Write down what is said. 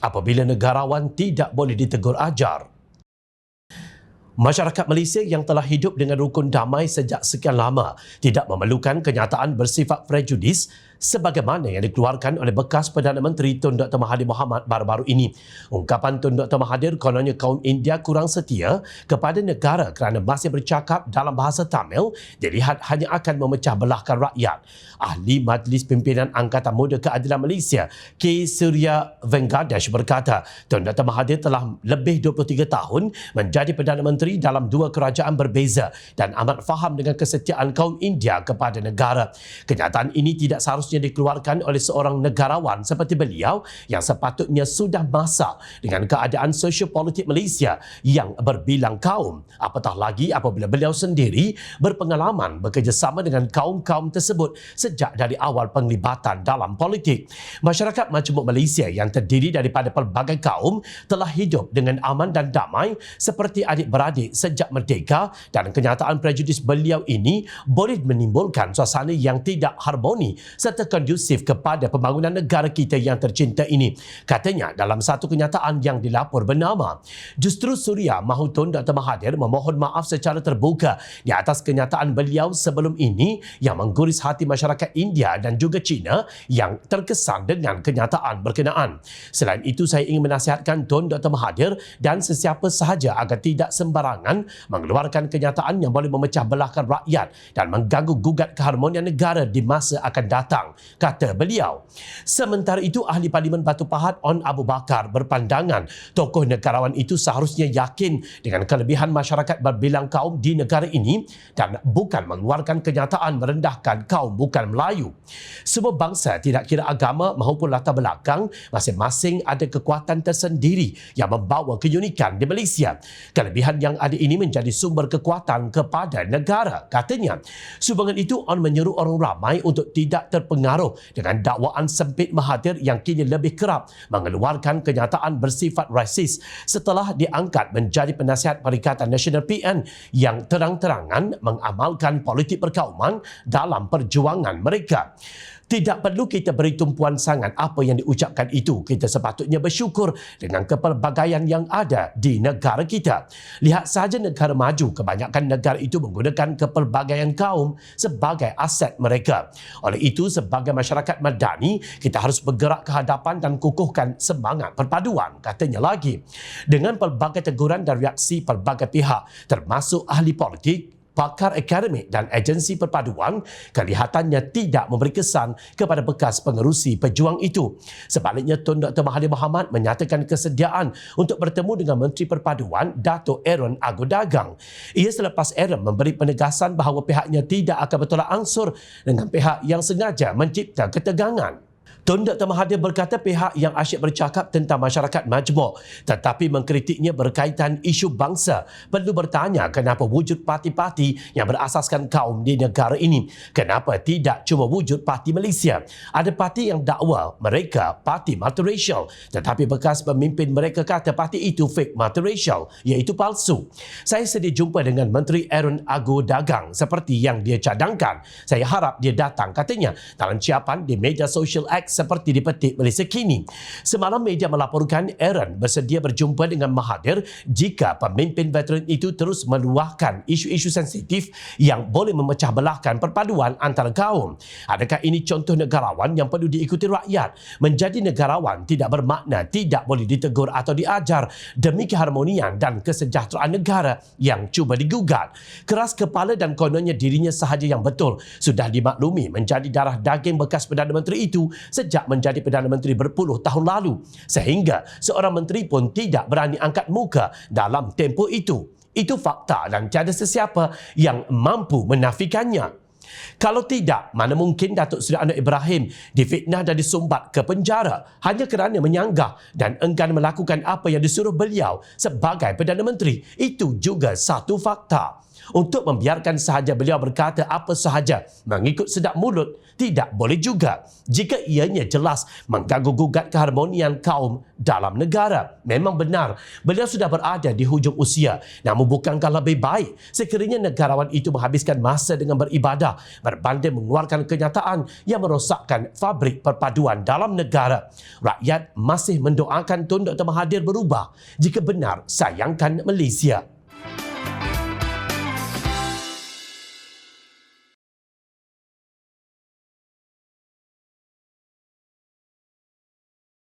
apabila negarawan tidak boleh ditegur ajar. Masyarakat Malaysia yang telah hidup dengan rukun damai sejak sekian lama tidak memerlukan kenyataan bersifat prejudis sebagaimana yang dikeluarkan oleh bekas Perdana Menteri Tun Dr. Mahathir Mohamad baru-baru ini. Ungkapan Tun Dr. Mahathir kononnya kaum India kurang setia kepada negara kerana masih bercakap dalam bahasa Tamil dilihat hanya akan memecah belahkan rakyat. Ahli Majlis Pimpinan Angkatan Muda Keadilan Malaysia, K. Surya Vengadesh berkata, Tun Dr. Mahathir telah lebih 23 tahun menjadi Perdana Menteri dalam dua kerajaan berbeza dan amat faham dengan kesetiaan kaum India kepada negara. Kenyataan ini tidak seharusnya dikeluarkan oleh seorang negarawan seperti beliau yang sepatutnya sudah masak dengan keadaan sosio-politik Malaysia yang berbilang kaum. Apatah lagi apabila beliau sendiri berpengalaman bekerjasama dengan kaum-kaum tersebut sejak dari awal penglibatan dalam politik. Masyarakat Majmuk Malaysia yang terdiri daripada pelbagai kaum telah hidup dengan aman dan damai seperti adik-beradik sejak merdeka dan kenyataan prejudis beliau ini boleh menimbulkan suasana yang tidak harmoni serta kondusif kepada pembangunan negara kita yang tercinta ini. Katanya dalam satu kenyataan yang dilapor bernama, justru Suria mahu Tun Dr. Mahathir memohon maaf secara terbuka di atas kenyataan beliau sebelum ini yang mengguris hati masyarakat India dan juga China yang terkesan dengan kenyataan berkenaan. Selain itu, saya ingin menasihatkan Tun Dr. Mahathir dan sesiapa sahaja agar tidak sembarangan mengeluarkan kenyataan yang boleh memecah belahkan rakyat dan mengganggu gugat keharmonian negara di masa akan datang, kata beliau. Sementara itu, Ahli Parlimen Batu Pahat On Abu Bakar berpandangan tokoh negarawan itu seharusnya yakin dengan kelebihan masyarakat berbilang kaum di negara ini dan bukan mengeluarkan kenyataan merendahkan kaum bukan Melayu. Semua bangsa tidak kira agama maupun latar belakang masing-masing ada kekuatan tersendiri yang membawa keunikan di Malaysia. Kelebihan yang ada ini menjadi sumber kekuatan kepada negara, katanya. Sumbangan itu On menyeru orang ramai untuk tidak terpengaruh dengan dakwaan sempit Mahathir yang kini lebih kerap mengeluarkan kenyataan bersifat rasis setelah diangkat menjadi penasihat Perikatan Nasional PN yang terang-terangan mengamalkan politik perkauman dalam perjuangan mereka. Tidak perlu kita beri tumpuan sangat apa yang diucapkan itu. Kita sepatutnya bersyukur dengan kepelbagaian yang ada di negara kita. Lihat saja negara maju, kebanyakan negara itu menggunakan kepelbagaian kaum sebagai aset mereka. Oleh itu, sebagai masyarakat madani, kita harus bergerak ke hadapan dan kukuhkan semangat perpaduan, katanya lagi. Dengan pelbagai teguran dan reaksi pelbagai pihak, termasuk ahli politik, pakar akademik dan agensi perpaduan, kelihatannya tidak memberi kesan kepada bekas pengerusi pejuang itu. Sebaliknya, Tun Dr. Mahathir Mohamad menyatakan kesediaan untuk bertemu dengan Menteri Perpaduan Dato' Aaron Agodagang. Ia selepas Aaron memberi penegasan bahawa pihaknya tidak akan bertolak ansur dengan pihak yang sengaja mencipta ketegangan. Tun Dr. Mahathir berkata pihak yang asyik bercakap tentang masyarakat majmuk tetapi mengkritiknya berkaitan isu bangsa perlu bertanya kenapa wujud parti-parti yang berasaskan kaum di negara ini. Kenapa tidak cuma wujud parti Malaysia? Ada parti yang dakwa mereka parti multiracial tetapi bekas pemimpin mereka kata parti itu fake multiracial, iaitu palsu. Saya sedia jumpa dengan Menteri Aaron Agodagang seperti yang dia cadangkan. Saya harap dia datang, katanya dalam ciapan di media sosial X seperti dipetik Malaysia Kini. Semalam media melaporkan Aaron bersedia berjumpa dengan Mahathir jika pemimpin veteran itu terus meluahkan isu-isu sensitif yang boleh memecah belahkan perpaduan antara kaum. Adakah ini contoh negarawan yang perlu diikuti rakyat? Menjadi negarawan tidak bermakna tidak boleh ditegur atau diajar demi keharmonian dan kesejahteraan negara yang cuba digugat. Keras kepala dan kononnya dirinya sahaja yang betul sudah dimaklumi menjadi darah daging bekas Perdana Menteri itu sejak menjadi Perdana Menteri berpuluh tahun lalu, sehingga seorang menteri pun tidak berani angkat muka dalam tempoh itu. Itu fakta dan tiada sesiapa yang mampu menafikannya. Kalau tidak, mana mungkin Datuk Seri Anwar Ibrahim difitnah dan disumbat ke penjara hanya kerana menyanggah dan enggan melakukan apa yang disuruh beliau sebagai Perdana Menteri. Itu juga satu fakta. Untuk membiarkan sahaja beliau berkata apa sahaja mengikut sedap mulut tidak boleh juga jika ianya jelas mengganggu-gugat keharmonian kaum dalam negara. Memang benar, beliau sudah berada di hujung usia. Namun bukankah lebih baik sekiranya negarawan itu menghabiskan masa dengan beribadah berbanding mengeluarkan kenyataan yang merosakkan fabrik perpaduan dalam negara. Rakyat masih mendoakan Tun Dr. Mahathir berubah jika benar sayangkan Malaysia.